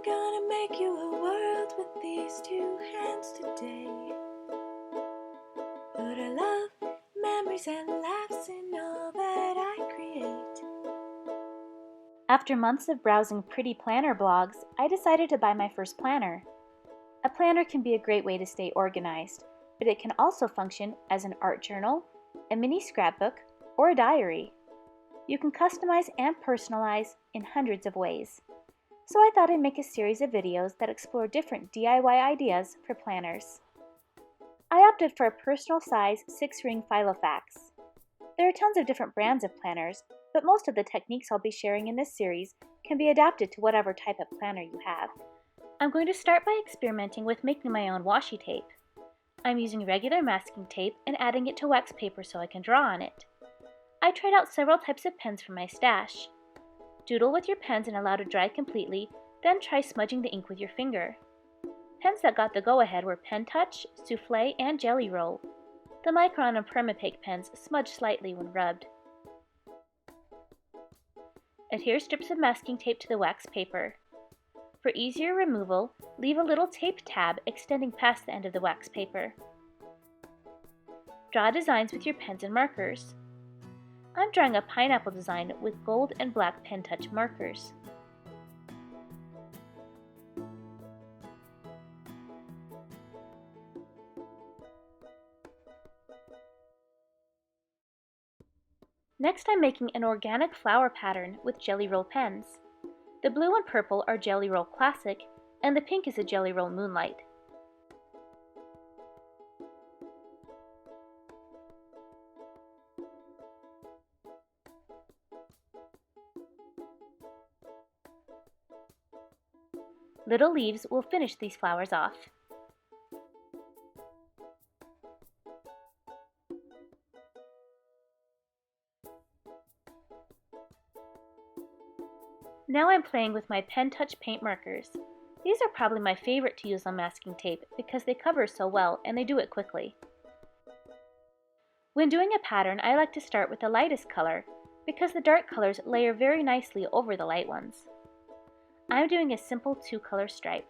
I'm gonna make you a world with these two hands today. Put a love, memories and laughs in all that I create. After months of browsing pretty planner blogs, I decided to buy my first planner. A planner can be a great way to stay organized, but it can also function as an art journal, a mini scrapbook, or a diary. You can customize and personalize in hundreds of ways. So I thought I'd make a series of videos that explore different DIY ideas for planners. I opted for a personal size 6-ring Filofax. There are tons of different brands of planners, but most of the techniques I'll be sharing in this series can be adapted to whatever type of planner you have. I'm going to start by experimenting with making my own washi tape. I'm using regular masking tape and adding it to wax paper so I can draw on it. I tried out several types of pens from my stash. Doodle with your pens and allow to dry completely, then try smudging the ink with your finger. Pens that got the go-ahead were Pen Touch, Soufflé, and Jelly Roll. The Micron and Permapaque pens smudge slightly when rubbed. Adhere strips of masking tape to the wax paper. For easier removal, leave a little tape tab extending past the end of the wax paper. Draw designs with your pens and markers. I'm drawing a pineapple design with gold and black Pen Touch markers. Next, I'm making an organic flower pattern with Jelly Roll pens. The blue and purple are Jelly Roll Classic, and the pink is a Jelly Roll Moonlight. Little leaves will finish these flowers off. Now I'm playing with my Pen Touch paint markers. These are probably my favorite to use on masking tape because they cover so well and they do it quickly. When doing a pattern, I like to start with the lightest color because the dark colors layer very nicely over the light ones. I'm doing a simple 2-color stripe.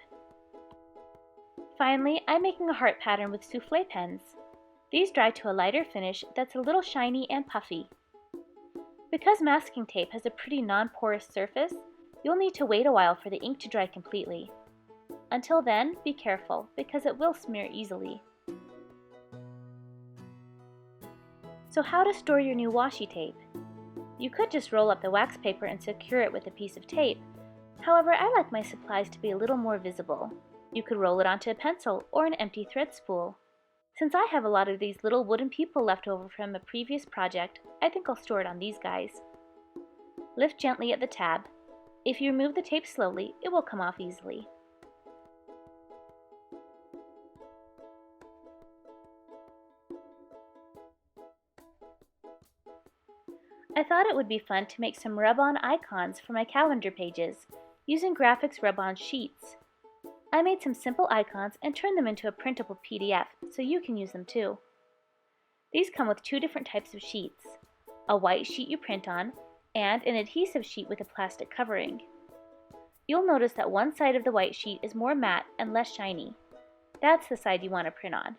Finally, I'm making a heart pattern with soufflé pens. These dry to a lighter finish that's a little shiny and puffy. Because masking tape has a pretty non-porous surface, you'll need to wait a while for the ink to dry completely. Until then, be careful because it will smear easily. So how to store your new washi tape? You could just roll up the wax paper and secure it with a piece of tape. However, I like my supplies to be a little more visible. You could roll it onto a pencil or an empty thread spool. Since I have a lot of these little wooden people left over from a previous project, I think I'll store it on these guys. Lift gently at the tab. If you remove the tape slowly, it will come off easily. I thought it would be fun to make some rub-on icons for my calendar pages using graphics rub-on sheets. I made some simple icons and turned them into a printable PDF so you can use them too. These come with 2 different types of sheets, a white sheet you print on and an adhesive sheet with a plastic covering. You'll notice that one side of the white sheet is more matte and less shiny. That's the side you want to print on.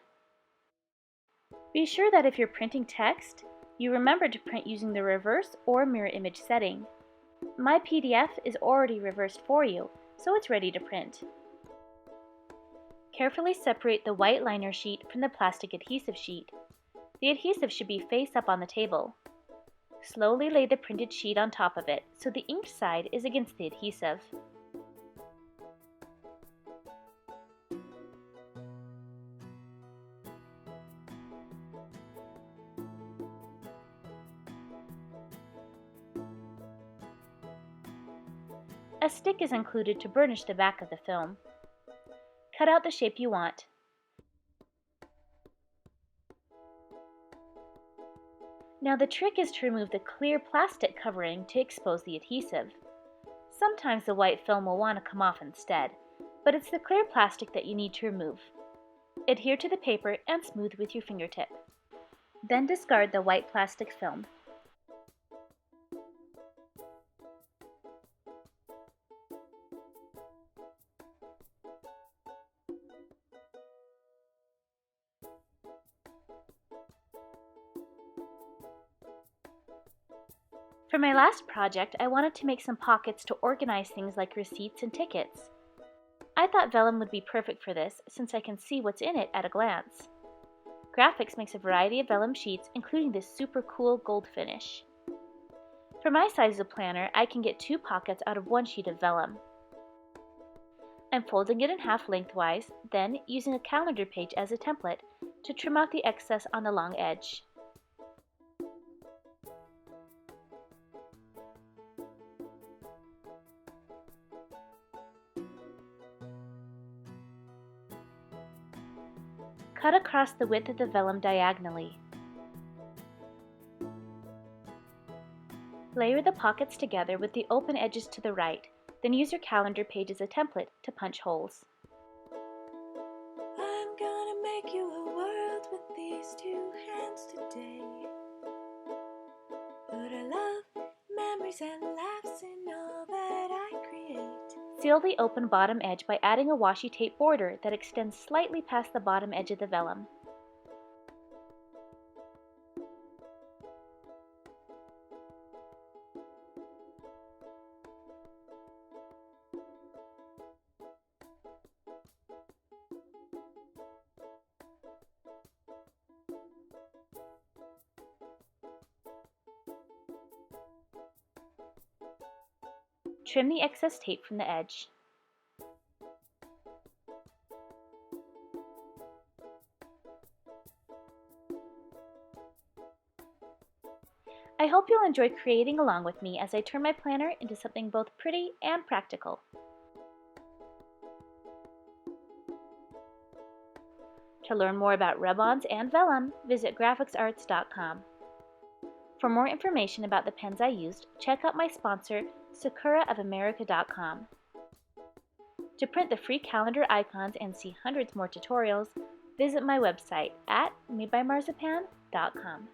Be sure that if you're printing text, you remember to print using the reverse or mirror image setting. My PDF is already reversed for you, so it's ready to print. Carefully separate the white liner sheet from the plastic adhesive sheet. The adhesive should be face up on the table. Slowly lay the printed sheet on top of it so the inked side is against the adhesive. A stick is included to burnish the back of the film. Cut out the shape you want. Now the trick is to remove the clear plastic covering to expose the adhesive. Sometimes the white film will want to come off instead, but it's the clear plastic that you need to remove. Adhere to the paper and smooth with your fingertip. Then discard the white plastic film. For my last project, I wanted to make some pockets to organize things like receipts and tickets. I thought vellum would be perfect for this since I can see what's in it at a glance. Graphics makes a variety of vellum sheets, including this super cool gold finish. For my size of planner, I can get 2 pockets out of 1 sheet of vellum. I'm folding it in half lengthwise, then using a calendar page as a template to trim out the excess on the long edge. Cut across the width of the vellum diagonally. Layer the pockets together with the open edges to the right, then use your calendar page as a template to punch holes. I'm gonna make you a world with these 2 hands today. Put a love, memories and laughs in all that I create. Seal the open bottom edge by adding a washi tape border that extends slightly past the bottom edge of the vellum. Trim the excess tape from the edge. I hope you'll enjoy creating along with me as I turn my planner into something both pretty and practical. To learn more about rub-ons and vellum, visit graphicsarts.com. For more information about the pens I used, check out my sponsor, sakuraofamerica.com. To print the free calendar icons and see hundreds more tutorials, visit my website at madebymarzipan.com.